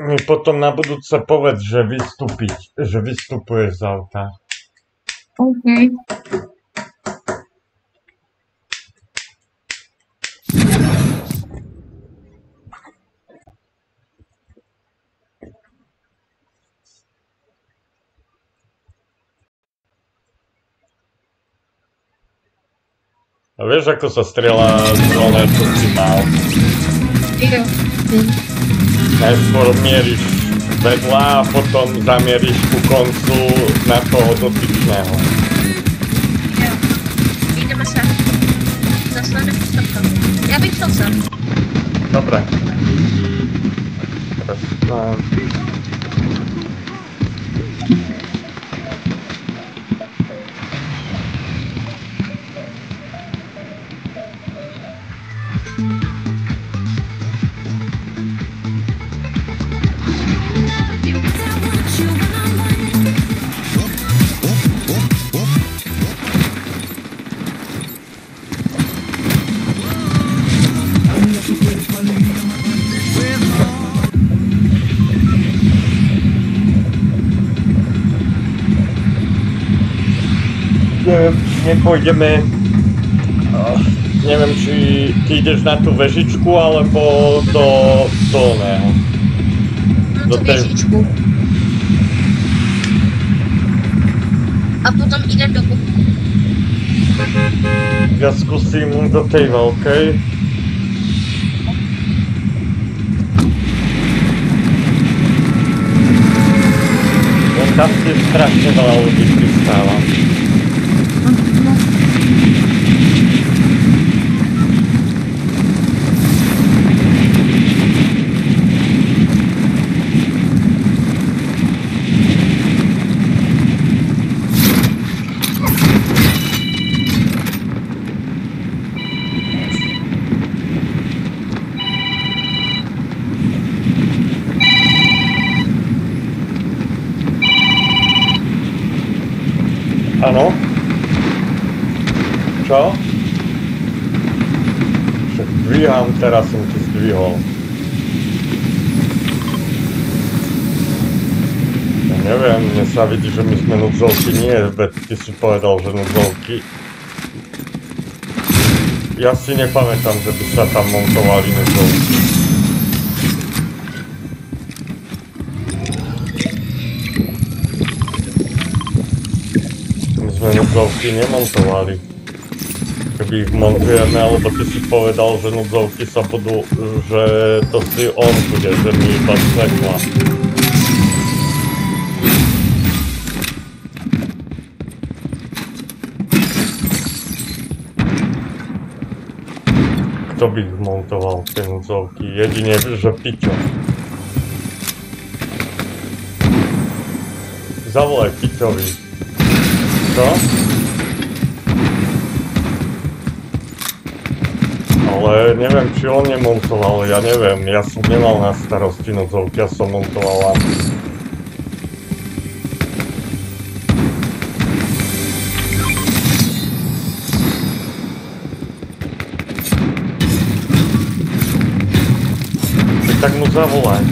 mi potom na budúce povedz, že vystupuješ z auta. OK. A vieš, ako sa strieľa drone, čo si mal? Jo. Najskôr mieríš vedľa a potom zamieríš ku koncu na toho dotyčného. Jo. Ideme sa. Zasleduj stopka. Ja bych šel sem. Dobre. Teraz, nepôjdeme, neviem, či ty ideš na tú vežičku, alebo do oného. Na tú vežičku. A potom idem do kuchy. Ja skúsim do tej veľkej. Tam tiež strašne veľa ľudí pristáva. Áno? Čo? Však dvíham, teraz som ti zdvihol. Ja neviem, mne sa vidí, že my sme núdzovky, nie, veď ty si povedal, že núdzovky. Ja si nepamätám, že by sa tam montovali núdzovky. Núdzovky nemontovali. Keby ich montujeme, alebo ty si povedal, že núdzovky sa budú, že to si on bude, že mi iba svetla. Kto by ich montoval, tie núdzovky? Jedine, že Piťo. Zavolaj Piťovi. Čo? Ale neviem, či on nemontoval, ja neviem, ja som nemal na starosti núdzovky, ja som montoval lampy. Tak mu zavolaj.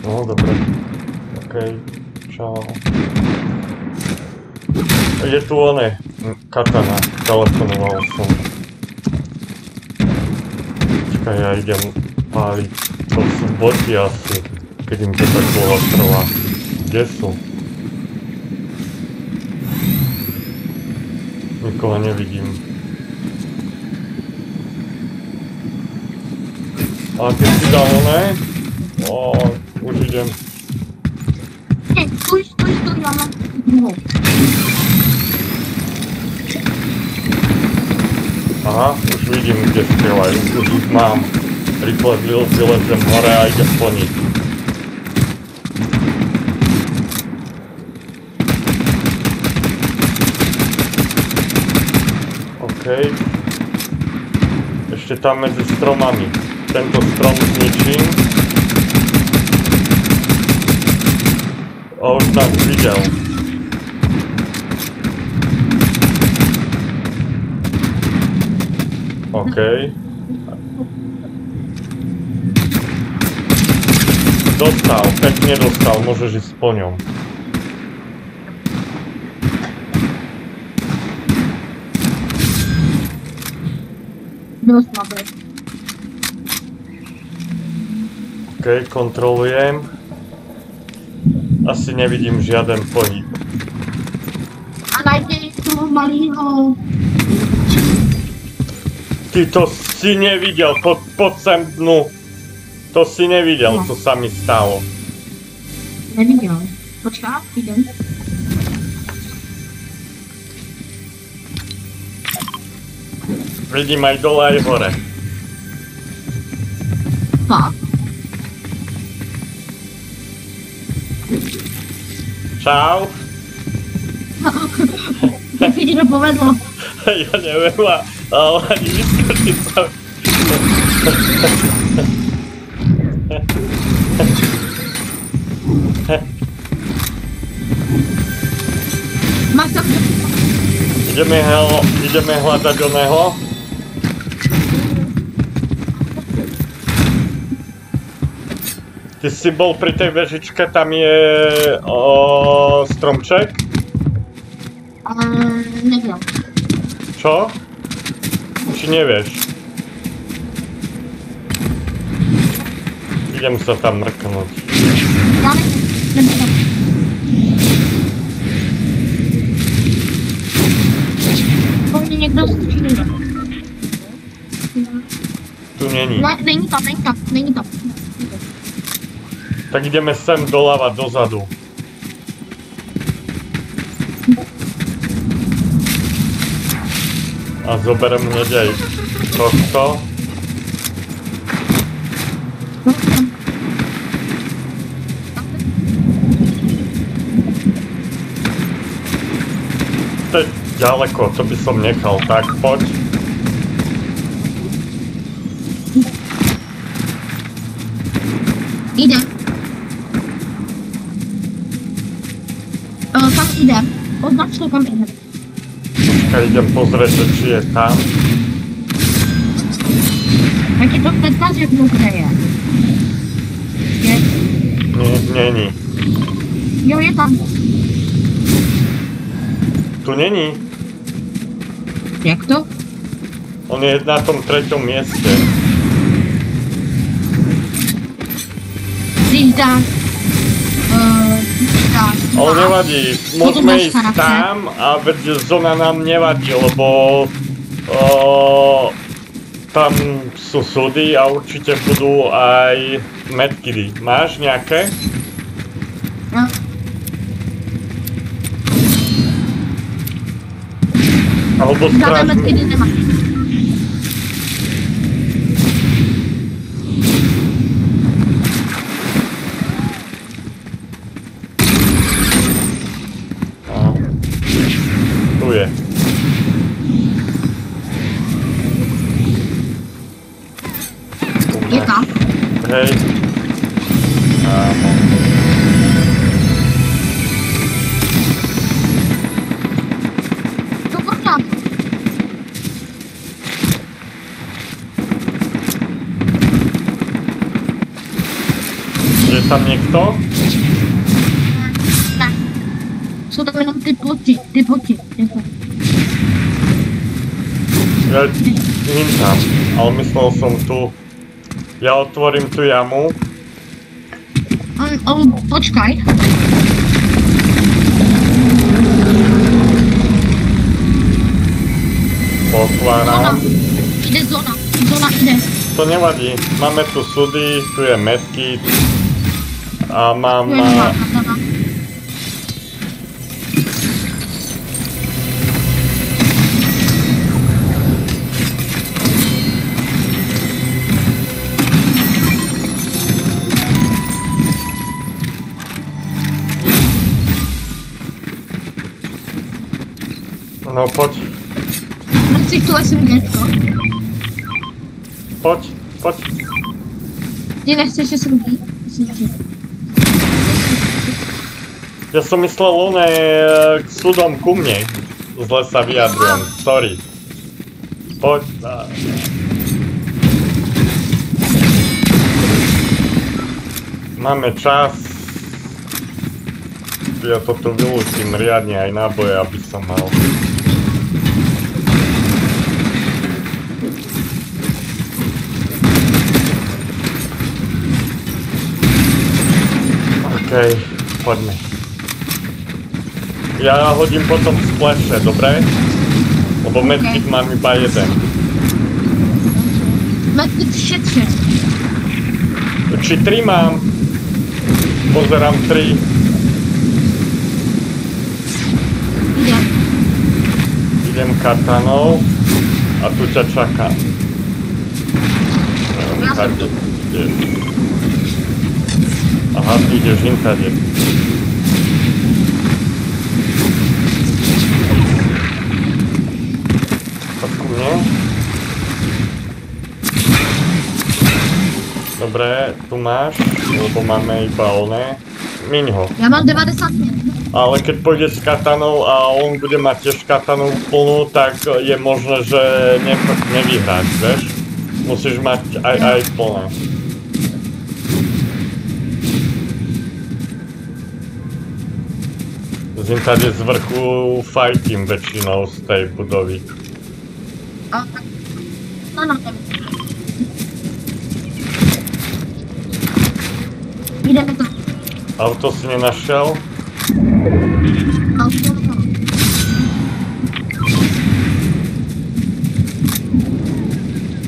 No, dobre. Okej, čau. Je tu oné, Katana, telefonoval som. Čakaj, ja idem páliť. To sú boty asi, keď im to tak dlho trvá. Kde sú? Nikoho nevidím. A keď si dal oné? Už idem. Stój, ja mám. Aha, už vidím, kde strieľajú. Už ich mám. Rýchle vylezem hore a idem po nich. OK. Ešte tam medzi stromami. Tento strom zničím. A už nás videl. OK. Dostal, pekne dostal, môžeš ísť po ňom. Dosť slabé. OK, kontrolujem. Asi nevidím žiaden pohyb. A nájdeš toho malého. Ty to si nevidel, poď sem dnu. To si nevidel, No. čo sa mi stalo. Nevidel. Počká, idem. Vidím aj dole, aj hore. Fakt. Čau. Tak si ti to povedlo. Ja neviem, ale ani vyskočiť sa. Máš tam... Ideme hľadať oného. Ty si bol pri tej vežičke, tam je stromček? Neviem. Čo? Či nevieš? Idem sa tam mrknúť. Ja neviem. Po mne niekto střílí. Tu není. Ne, není tam. Tak ideme sem doľava, dozadu. A zoberem hneď aj tohto. To je ďaleko, to by som nechal, tak poď. Idem. Tam idem. Označ to, kam idem. Ja idem pozrieť, či je tam. Tak je to ten pazík, kde je. Je? Není. Jo, je tam. Tu není. Jak to? On je na tom 3. mieste. Když dáš... Ale nevadí, môžeme ísť tam a veď zóna nám nevadí, lebo tam sú súdy a určite budú aj medkidy. Máš nejaké? No. Alebo Žádné strážnu? medkedy nemáš. Tu je. Je tam. Hej. Áno. To pořád. Je tam niekto? Ne. Jsou tam jenom ty ploty. Ja ním tam, ale myslel som tu. Ja otvorím tú jamu. Počkaj. Otváram. Ide zóna. Zóna ide. To nevadí, máme tu sudy, tu je medkit a mám... Tu je nová katana. No poď, Nechceš tu SMGčko? poď. Ty nechceš SMG? Ja som myslel oné k sudom ku mne. Zle sa vyjadrujem, sorry. Poď. Máme čas. Ja toto vylúčim riadne aj náboje, aby som mal. OK, poďme. Ja hodím potom splaše, dobre? Lebo medkit mám iba jeden. Medkit šetře. Či 3 mám? Pozerám 3. Idem katanou a tu ťa čakám. Aha, ty ideš intade. Tak ku mne. Dobre, tu máš, lebo máme iba oné. Miň ho. Ja mám 95. Ale keď pôjdeš s katanou a on bude mať tiež katanu plnú, tak je možné, že nevyhráš, vieš? Musíš mať aj plné. Zim tady z vrchu fajtím väčšinou z tej budovy. No. Ideme to. Auto si nenašiel? Auto.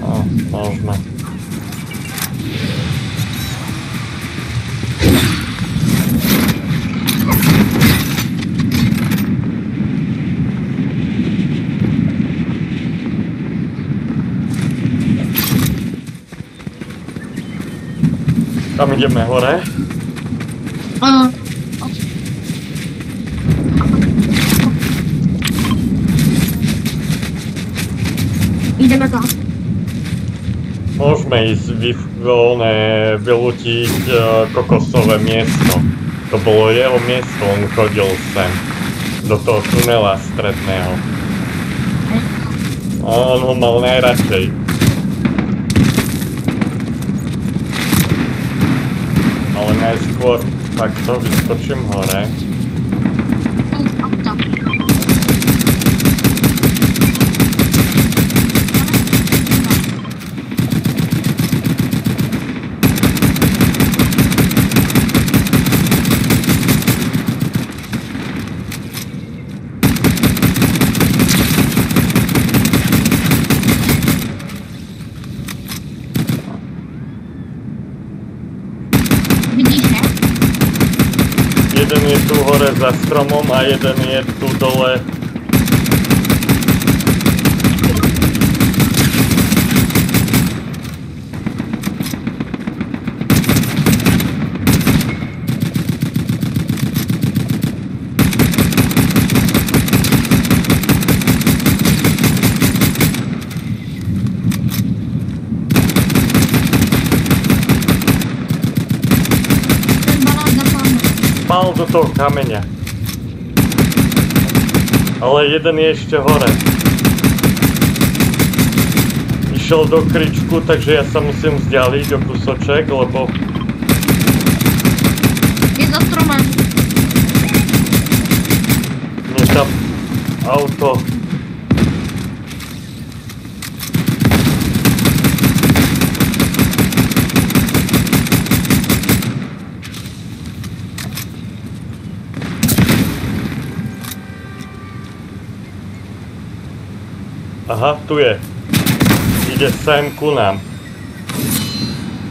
No, môžeme. Tam ideme hore. Ideme tam. Môžeme ísť vylútiť kokosové miesto. To bolo jeho miesto, on chodil sem. Do toho tunela stredného. On ho mal najradšej. Ale najskôr takto vyskočím hore. Jeden je tu hore za stromom a jeden je tu dole. Spal do toho kameňa. Ale jeden je ešte hore. Išiel do kričku, takže ja sa musím vzdialiť o kusoček, lebo... Je za stromem. Mne tam auto... Aha, tu je. Ide sem ku nám.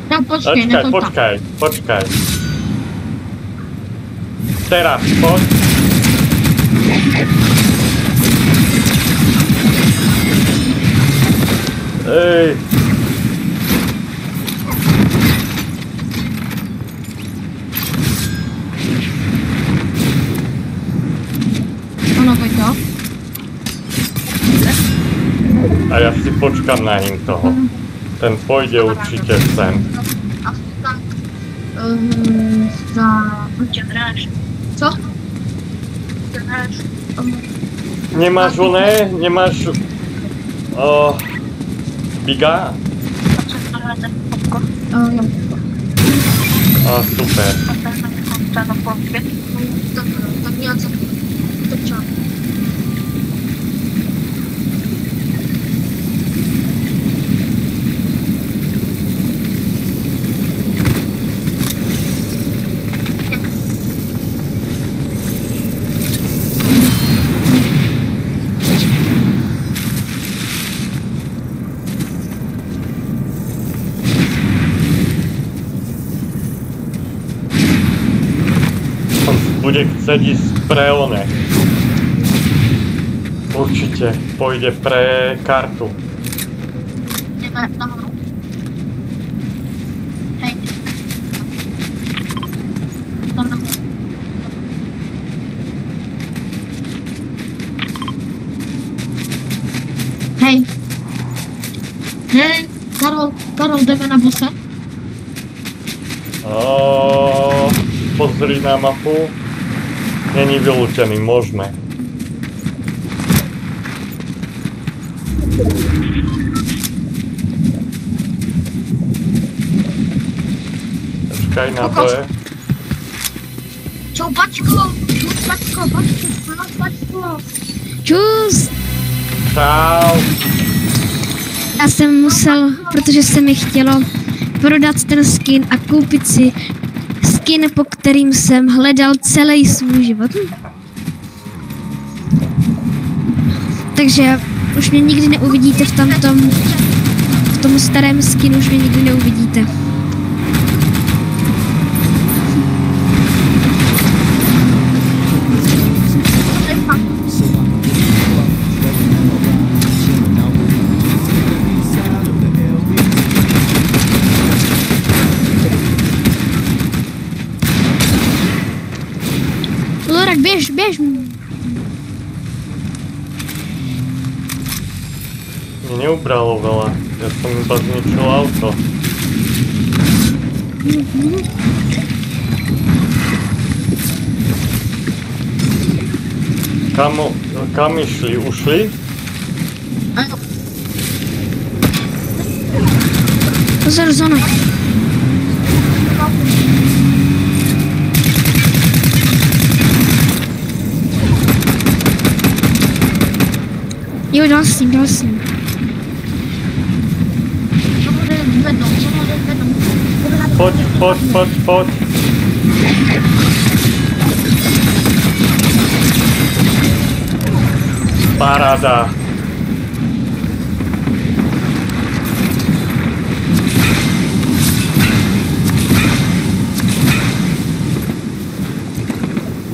No počkaj, počkaj. Teraz, poď. Ej. Ono to. A ja si počkam na ním toho. Ten pôjde určite sem. Co? Nemáš oné? Nemáš... Biga? super. Tak nějak to čo? Bude chcieť ísť pre one. Určite pôjde pre kartu. Ideme nahoru. Hej. Tam nahoru. Hej. Hej, Karol, jdeme na bose? Pozri na mapu. Není vylúčený, môžeme. Počkaj na to je. Čau, Bačko! Čus! Čau! Já jsem musel, protože se mi chtělo prodat ten skin a koupit si skin, po kterým jsem hledal celý svůj život. Takže už mě nikdy neuvidíte v tom starém skinu už mě nikdy neuvidíte. Lorak, běž! Mne neubralo veľa, ja som iba zničil auto. Kam išli? Ušli? Áno. Pozor, zóna. Jo, dal jsem. Poď. Paráda.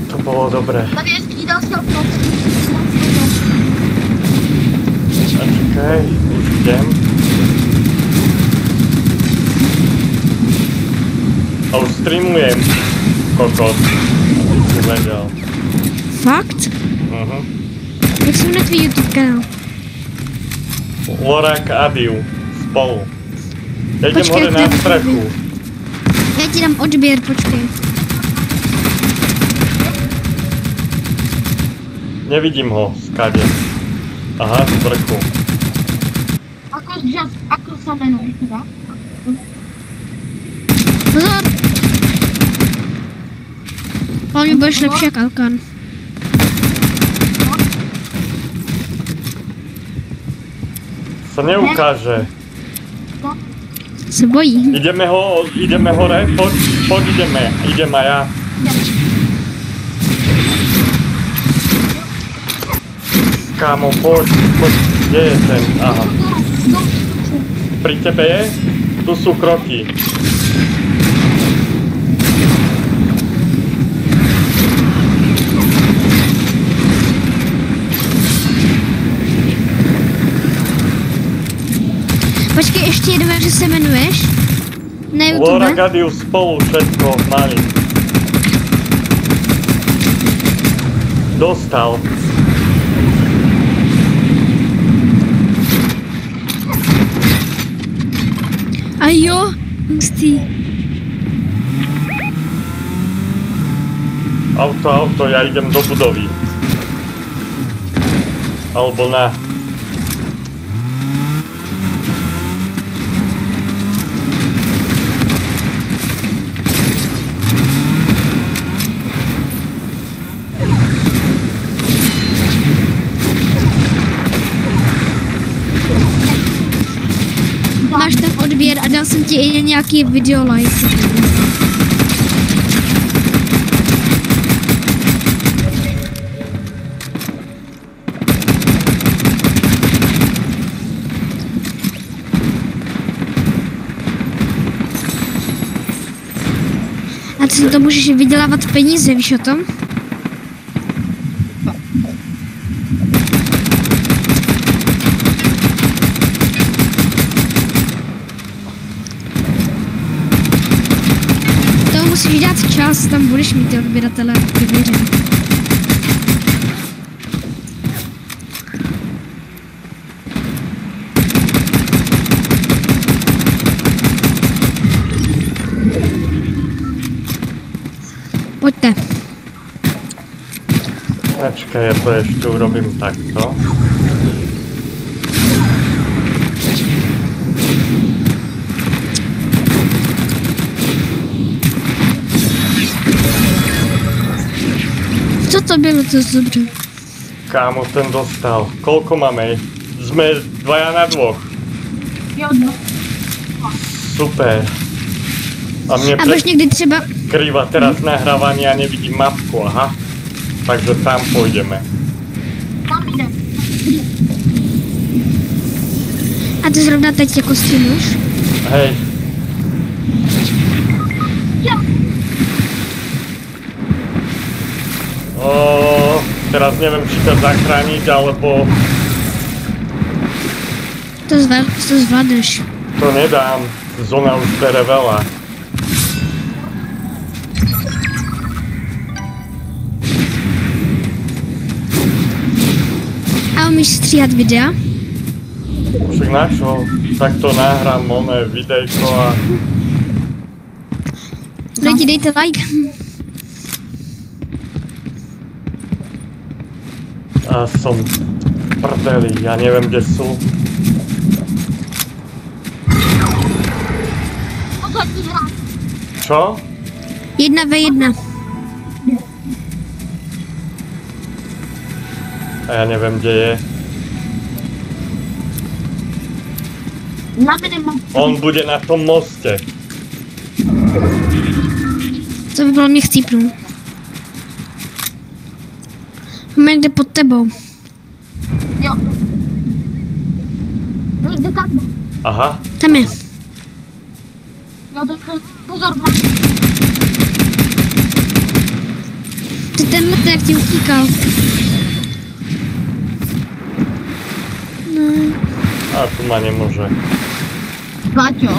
To bolo dobré. Tady je skýdal se okno. A čekaj, už idem. A už streamujem. Kokos. Aby si vedel. Fakt? Jak se jmenuje tvůj YouTube kanál? Lorak a Diu. Spolu. Ja idem Počkej, hore na strechu. Já ti dám odběr, počkej. Nevidím ho, skade. Aha, strechu. Ako sa menuje teda? Pozor! Hlavně budeš lepší jak Alkan. Sa neukáže. Se bojí. Ideme hore, poď ideme a ja. Kámo, poď, kde je ten? Aha. Pri tebe je? Tu sú kroky. Počkej, ještě jednou, jak se jmenuješ? Na YouTube? Lorak a Diu spolu všetko mali. Dostal. A jo, hustý. Auto, ja idem do budovy. Alebo na... Dal jsem ti i nějaký video like. A ty si to můžeš vydělávat peníze, víš o tom? To musíš dát čas, tam budeš mít ty odběratele, ty věřím. Pojďte. Počkaj, ja to ešte urobím takto. Co to bylo, to dobře. Kámo, ten dostal. Koľko máme? Sme 2 na 2. Jo, no. Super. A mne A máš někdy třeba... krýva teraz nahrávanie a nevidím mapku, aha. Takže tam pôjdeme. Tam jde. A ty zrovna teď jako streamuješ? Hej, Jo. teraz neviem, či ťa zachrániť, alebo To zvládneš. to nedám. Zóna už bere veľa. A umíš stříhat videa? Však na čo? Tak to nahrám oné videjko a... Lidi, dejte like. A som prdeli, ja neviem, kde sú. Pojď hrát. Čo? 1v1. A ja neviem, kde je. Na minimum. On bude na tom moste. To by bylo mě chcípnout. Máme někde pod tebou. Jo. Někde tak. Aha. Tam je. Jo, to pozor. Ty tenhle ten jak ti utíkal. No. A tu ma nemôže. Váťo,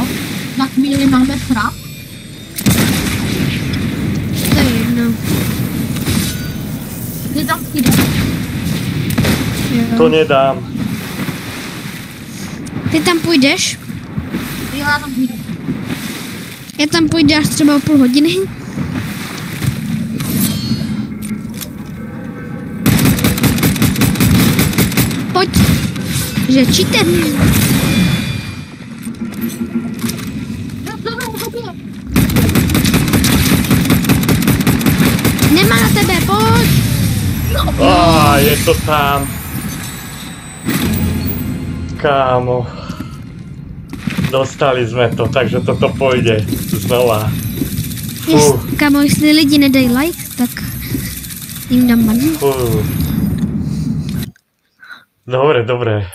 na chvíli máme srap. To je jedno. Kde tam jde? Jo. To nedám. Ty tam půjdeš? Jo, já tam jdu. Já tam půjdu až třeba o půl hodiny. Pojď. Že cheater. Nemá na tebe, pojď. Je to tam. Kámo. Dostali sme to, takže toto pôjde znova. Kámo, jestli lidi nedají like, tak jim dám ban. Dobre, dobre.